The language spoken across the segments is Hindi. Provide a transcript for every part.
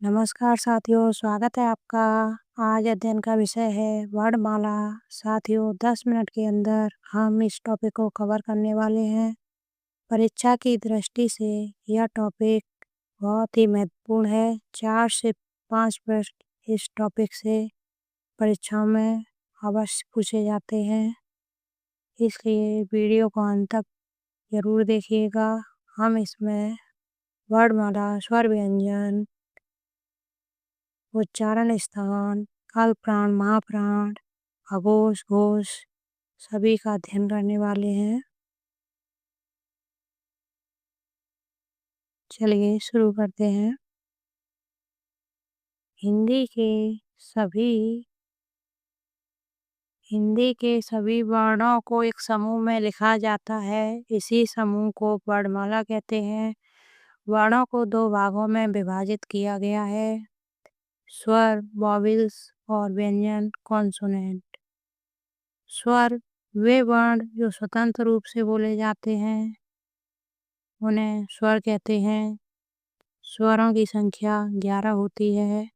नमस्कार साथियों, स्वागत है आपका। आज अध्ययन का विषय है वर्णमाला। साथियों, 10 मिनट के अंदर हम इस टॉपिक को कवर करने वाले हैं। परीक्षा की दृष्टि से यह टॉपिक बहुत ही महत्वपूर्ण है। 4 से 5 प्रश्न इस टॉपिक से परीक्षाओं में अवश्य पूछे जाते हैं, इसलिए वीडियो को अंत तक जरूर देखिएगा। हम इसमें वर्णमाला, स्वर व्यंजन, उच्चारण स्थान, अल्प प्राण, महाप्राण, अघोष, घोष सभी का अध्ययन करने वाले हैं। चलिए शुरू करते हैं। हिंदी के सभी वर्णों को एक समूह में लिखा जाता है। इसी समूह को वर्णमाला कहते हैं। वर्णों को 2 भागों में विभाजित किया गया है, स्वर वॉवेल्स और व्यंजन कॉन्सोनेंट। स्वर वे वर्ण जो स्वतंत्र रूप से बोले जाते हैं, उन्हें स्वर कहते हैं। स्वरों की संख्या 11 होती है।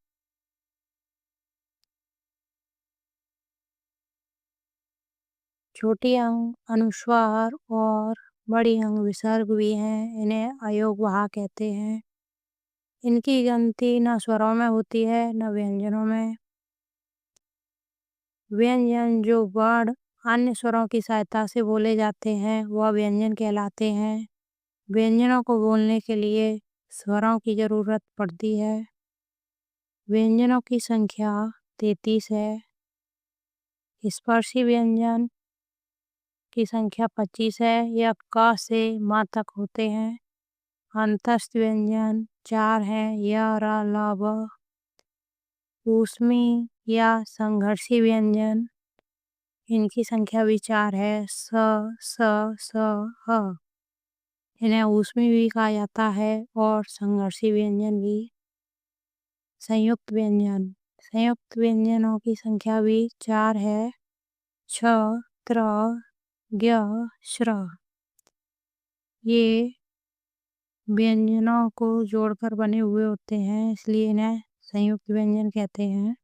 छोटी अंग अनुस्वार और बड़ी अंग विसर्ग भी हैं। इन्हें अयोगवाह कहते हैं। इनकी गिनती न स्वरों में होती है न व्यंजनों में। व्यंजन जो वर्ण अन्य स्वरों की सहायता से बोले जाते हैं वह व्यंजन कहलाते हैं। व्यंजनों को बोलने के लिए स्वरों की जरूरत पड़ती है। व्यंजनों की संख्या 33 है। स्पर्शी व्यंजन की संख्या 25 है। यह क से म तक होते हैं। अंतस्थ व्यंजन 4 हैं, य, र, ल, व। ऊष्मी या संघर्षी व्यंजन, इनकी संख्या भी 4 है, स, स, स, ह। इन्हें ऊष्मी भी कहा जाता है और संघर्षी व्यंजन भी। संयुक्त व्यंजनों की संख्या भी 4 है, छ, त्र, ज्ञ, श्र। ये व्यंजनों को जोड़कर बने हुए होते हैं, इसलिए इन्हें संयुक्त व्यंजन कहते हैं।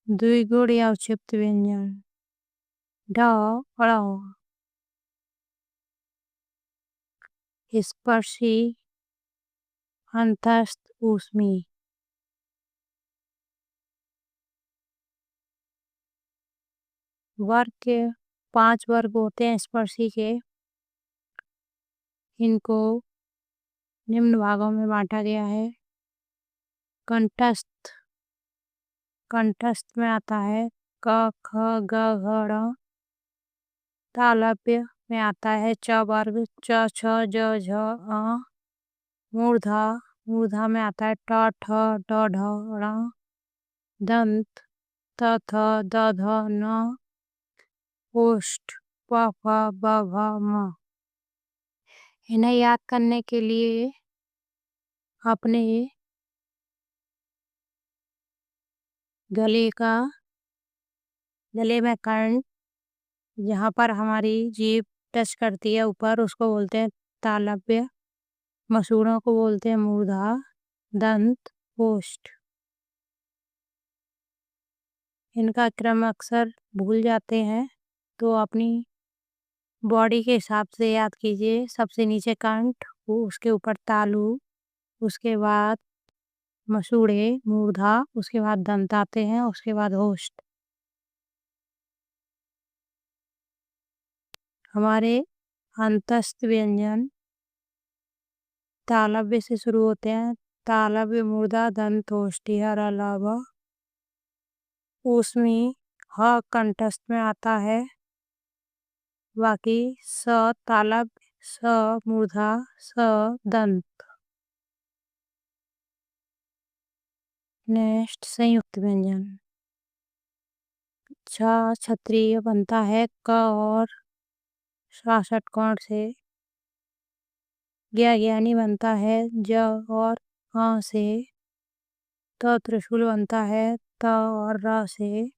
द्विगुण या उक्षिप्त व्यंजन, ढ, ढ़। स्पर्शी, अंतस्थ, ऊष्मी। वर्ग के 5 वर्ग होते हैं स्पर्शी के। इनको निम्न भागों में बांटा गया है। कंठस्थ में आता है क, ख, ग, घ, ङ। तालव्य में आता है च वर्ग, च, छ, ज, झ, अ। मूर्धा में आता है ट, ठ, ड, ढ, ण। दंत त, थ, द, ध, न। ओष्ठ प, फ, ब, भ, म। इन्हें याद करने के लिए अपने गले में कर्ण, जहाँ पर हमारी जीभ टच करती है ऊपर, उसको बोलते हैं तालव्य। मसूड़ों को बोलते हैं मूर्धा, दंत, ओष्ठ। इनका क्रम अक्सर भूल जाते हैं, तो अपनी बॉडी के हिसाब से याद कीजिए। सबसे नीचे कंठ, उसके ऊपर तालु, उसके बाद मसूड़े, मूर्धा, उसके बाद दंत आते हैं, उसके बाद ओष्ठ। हमारे अंतस्थ व्यंजन तालव्य से शुरू होते हैं। तालव्य, मूर्धा, दंत, ओष्ठ, र, ल, व। ऊष्मी ह कंठस्थ में आता है। बाकी स तालव्य, स मूर्धा, स दंत। नेक्स्ट संयुक्त व्यंजन, छ क्षत्रिय बनता है क और श्वासठ कोण से। ज्ञानी बनता है ज और अ से। त त्रिशूल बनता है त और र से।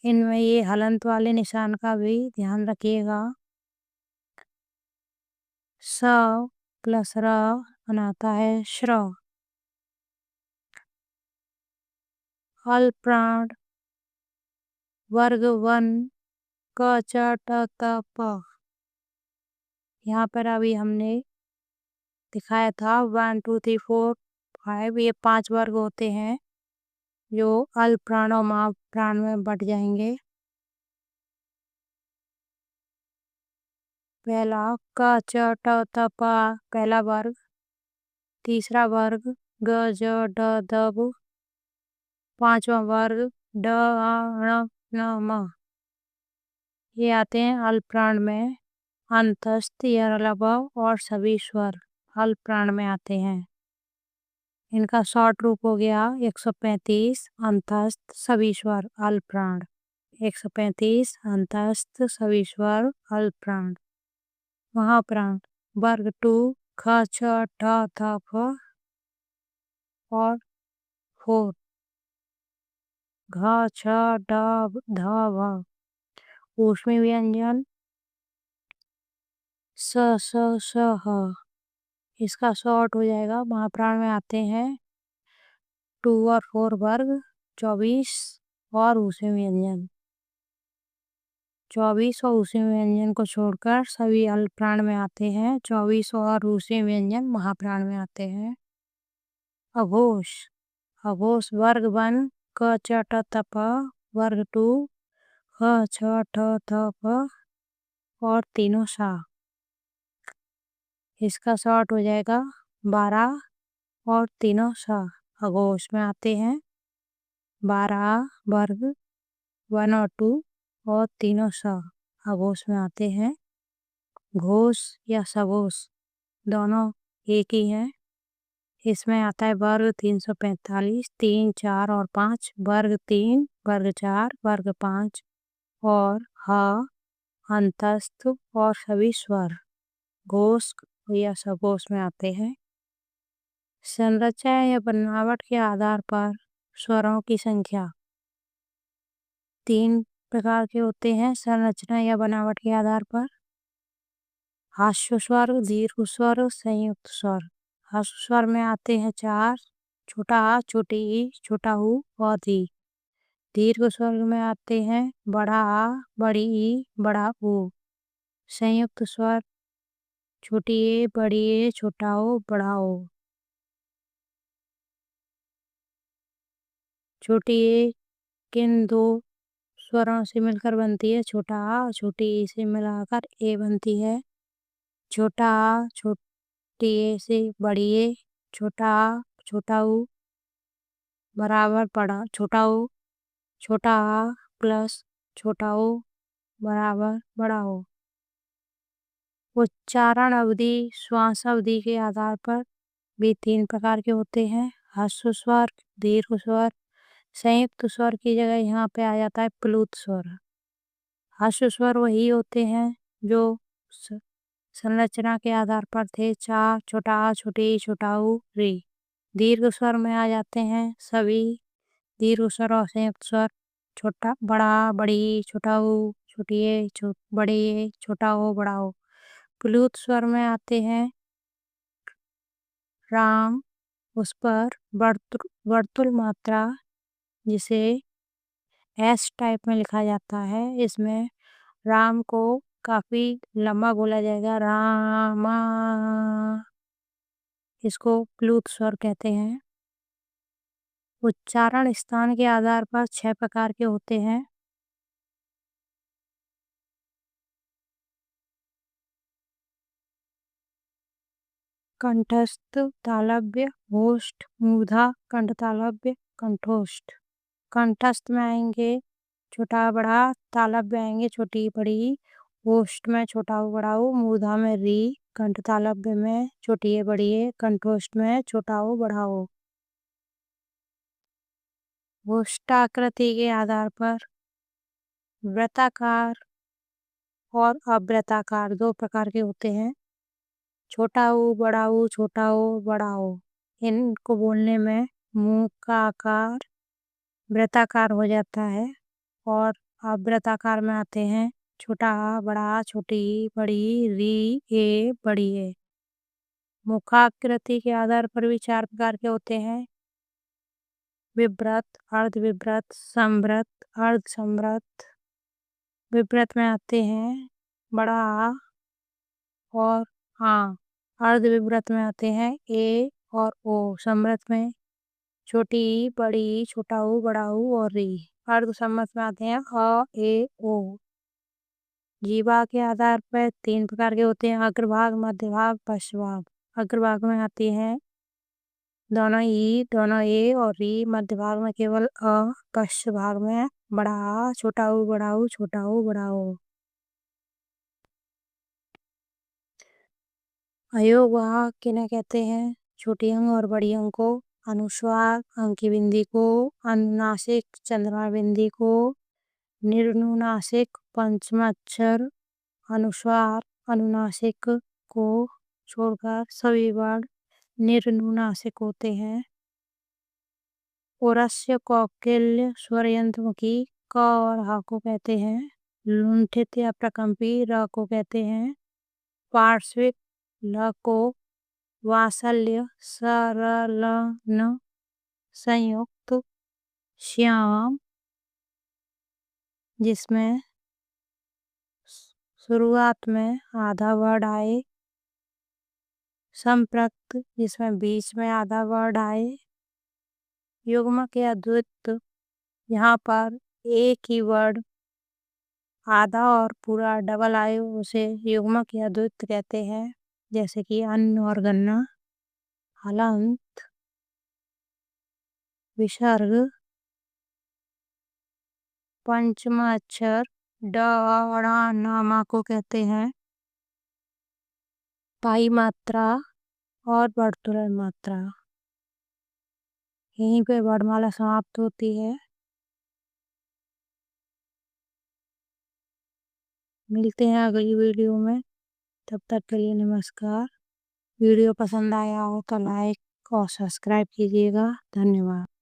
इनमें ये हलंत वाले निशान का भी ध्यान रखिएगा। स प्लस र बनाता है श्र। अल्प प्राण वर्ग वन क च ट त प। यहाँ पर अभी हमने दिखाया था 1 2 3 4 5 ये 5 वर्ग होते हैं जो अल्प प्राण और महाप्राण में बट जाएंगे। पहला क च ट त प पहला वर्ग। तीसरा वर्ग ग ज ड द ब। पांचवा वर्ग ड आ ण न म। ये आते हैं अल्प प्राण में। अंतस्थ यरलव और सभी स्वर अल्प प्राण में आते हैं। इनका शॉर्ट रूप हो गया 135 अंतस्थ सभी स्वर अल्प प्राण। 135 अंतस्थ सभी स्वर अल्प प्राण। महाप्राण वर्ग 2 ख छ ठ थ फ और 4 घ छ ड ध भ। ऊष्मी व्यंजन स स स ह। इसका शॉर्ट हो जाएगा। महाप्राण में आते हैं 2 और 4 वर्ग 24 और ऊष्मी व्यंजन। 24 और ऊष्मी व्यंजन को छोड़कर सभी अल्प प्राण में आते हैं। 24 और ऊष्मी व्यंजन महाप्राण में आते हैं। अघोष अघोष वर्ग 1 क च ट त प। वर्ग 2 ख छ ठ थ प और तीनों सा। इसका शॉर्ट हो जाएगा 12 और तीनों सा। अघोष में आते हैं 12 वर्ग 1 और 2 और तीनों सा। अघोष में आते हैं। घोष या सघोष दोनों एक ही हैं। इसमें आता है वर्ग 345 3 4 और 5 वर्ग 3 वर्ग 4 वर्ग 5 और ह अंतस्थ और सभी स्वर घोष या सघोष में आते हैं। संरचना या बनावट के आधार पर स्वरों की संख्या 3 प्रकार के होते हैं। संरचना या बनावट के आधार पर हास्य स्वर दीर्घ स्वर संयुक्त स्वर। हास्य स्वर में आते हैं 4 छोटा आ छोटी ई छोटा ऊ और दी। दीर्घ स्वर में आते हैं बड़ा आ बड़ी ई बड़ा ऊ। संयुक्त स्वर छोटी ए बड़ी ए छोटा ओ बड़ा ओ। छोटी ए किन दो स्वरों से मिलकर बनती है छोटा आ और छोटी ए से मिलाकर ए बनती है। छोटा आ छोटी ए से बड़ी ए छोटा आ छोटा ऊ बराबर बड़ा छोटा ऊ। छोटा आ प्लस छोटा ओ बराबर बड़ा ओ। उच्चारण अवधि श्वास अवधि के आधार पर भी 3 प्रकार के होते हैं। ह्रस्व स्वर दीर्घ स्वर संयुक्त स्वर की जगह यहाँ पे आ जाता है प्लुत स्वर। ह्रस्व स्वर वही होते हैं जो संरचना के आधार पर थे 4 छोटा आ छोटी ई छोटा ऊ री। दीर्घ स्वर में आ जाते हैं सभी दीर्घ स्वर और संयुक्त स्वर छोटा बड़ा बड़ी छोटा ऊ छोटी ए बड़ी ए छोटा ओ बड़ा ओ। प्लुत स्वर में आते हैं राम उस पर वर्तुल मात्रा जिसे एस टाइप में लिखा जाता है। इसमें राम को काफी लंबा बोला जाएगा रामा। इसको प्लुत स्वर कहते हैं। उच्चारण स्थान के आधार पर 6 प्रकार के होते हैं। कंठस्थ तालव्य होष्ठ मूर्धा कंठतालव्य कंठोष्ठ। कंठस्थ में आएंगे छोटा बड़ा तालव्य आएंगे छोटी बड़ी होष्ठ में छोटा बड़ा हो मूर्धा में री कंठतालव्य में छोटी बड़ी है कंठोष्ठ में छोटा हो बड़ा हो। होष्ठाकृति के आधार पर वृत्ताकार और अवृत्ताकार 2 प्रकार के होते हैं। छोटा ऊ बड़ा ऊ छोटा ओ बड़ा ओ। इनको बोलने में मुंह का आकार वृत्ताकार हो जाता है और अवृत्ताकार में आते हैं छोटा आ बड़ा छोटी बड़ी री ए बड़ी ए। मुखाकृति के आधार पर भी 4 प्रकार के होते हैं। विव्रत, अर्धविव्रत, समव्रत, अर्धसमव्रत। विव्रत में आते हैं बड़ा आ और आ। अर्धविव्रत में आते हैं ए और ओ। समव्रत में छोटी ई, बड़ी ई, छोटा ऊ, बड़ा ऊ और री। अर्धसमव्रत में आते हैं अ, ए, ओ। जीवा के आधार पर 3 प्रकार के होते हैं, अग्रभाग, मध्य भाग, पश्च भाग। अग्रभाग में आती हैं दोनों ई, दोनों ए और री। मध्य भाग में केवल अ। पश्च भाग में बड़ा आ, छोटा ऊ, बड़ा ऊ, छोटा ऊ, बड़ा ओ। अयोग वाहक किन्हें कहते हैं? छोटी अंग और बड़ी अंग को। अनुस्वार अंग की बिंदी को। अनुनासिक चंद्रमा बिंदी को। निर्नुनासिक पंचम अक्षर अनुस्वार अनुनासिक को छोड़कर सभी वर्ण निर्नुनासिक होते हैं। औरस्य कौकिल्य स्वरयंत्रमुखी क और ह को कहते हैं। लुंठित या प्रकंपी र को कहते हैं। पार्श्विक ल को वात्सल्य सरलन संयुक्त श्याम जिसमें शुरुआत में आधा वर्ड आए। संपृक्त जिसमें बीच में आधा वर्ड आए। युग्मक या द्वित्व यहाँ पर एक ही वर्ड आधा और पूरा डबल आए उसे युग्मक या द्वित्व कहते हैं। जैसे कि अन्न और गन्ना। हलंत, विसर्ग, पंचम अक्षर ड, ण, न, म को कहते हैं। पाई मात्रा और वर्तुलन मात्रा। यहीं पे वर्णमाला समाप्त होती है। मिलते हैं अगली वीडियो में, तब तक के लिए नमस्कार। वीडियो पसंद आया हो तो लाइक और सब्सक्राइब कीजिएगा। धन्यवाद।